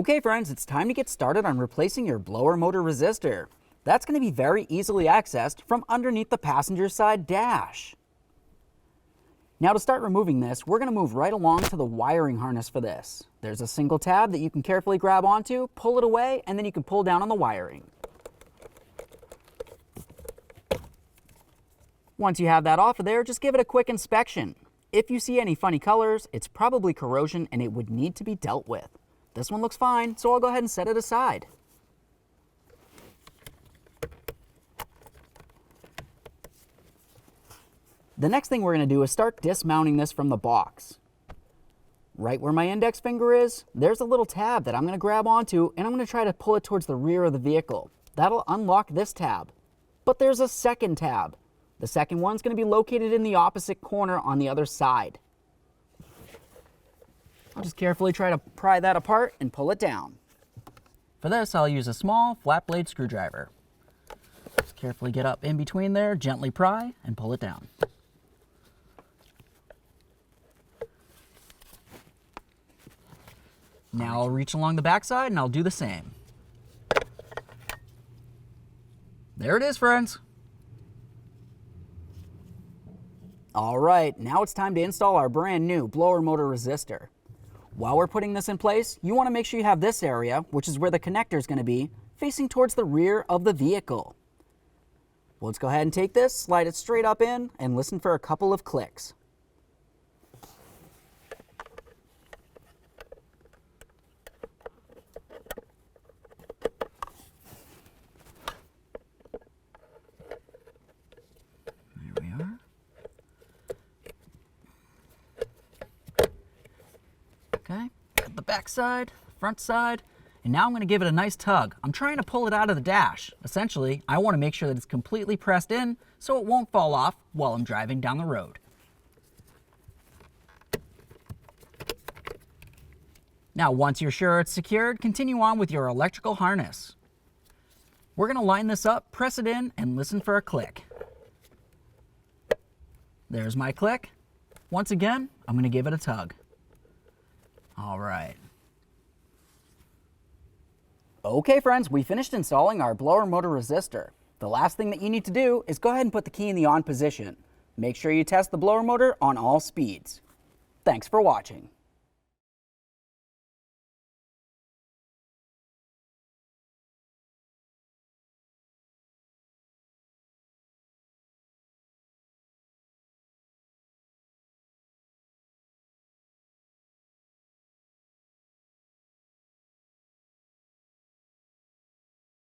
Okay friends, it's time to get started on replacing your blower motor resistor. That's going to be very easily accessed from underneath the passenger side dash. Now to start removing this, we're going to move right along to the wiring harness for this. There's a single tab that you can carefully grab onto, pull it away, and then you can pull down on the wiring. Once you have that off of there, just give it a quick inspection. If you see any funny colors, it's probably corrosion and it would need to be dealt with. This one looks fine, so I'll go ahead and set it aside. The next thing we're going to do is start dismounting this from the box. Right where my index finger is, there's a little tab that I'm going to grab onto, and I'm going to try to pull it towards the rear of the vehicle. That'll unlock this tab. But there's a second tab. The second one's going to be located in the opposite corner on the other side. I'll just carefully try to pry that apart and pull it down. For this, I'll use a small flat blade screwdriver. Just carefully get up in between there, gently pry, and pull it down. Now I'll reach along the backside and I'll do the same. There it is, friends. All right, now it's time to install our brand new blower motor resistor. While we're putting this in place, you want to make sure you have this area, which is where the connector is going to be, facing towards the rear of the vehicle. Well, let's go ahead and take this, slide it straight up in, and listen for a couple of clicks. There we are. Okay, got the back side, front side, and now I'm going to give it a nice tug. I'm trying to pull it out of the dash. Essentially, I want to make sure that it's completely pressed in so it won't fall off while I'm driving down the road. Now, once you're sure it's secured, continue on with your electrical harness. We're going to line this up, press it in, and listen for a click. There's my click. Once again, I'm going to give it a tug. All right. Okay friends, we finished installing our blower motor resistor. The last thing that you need to do is go ahead and put the key in the on position. Make sure you test the blower motor on all speeds. Thanks for watching.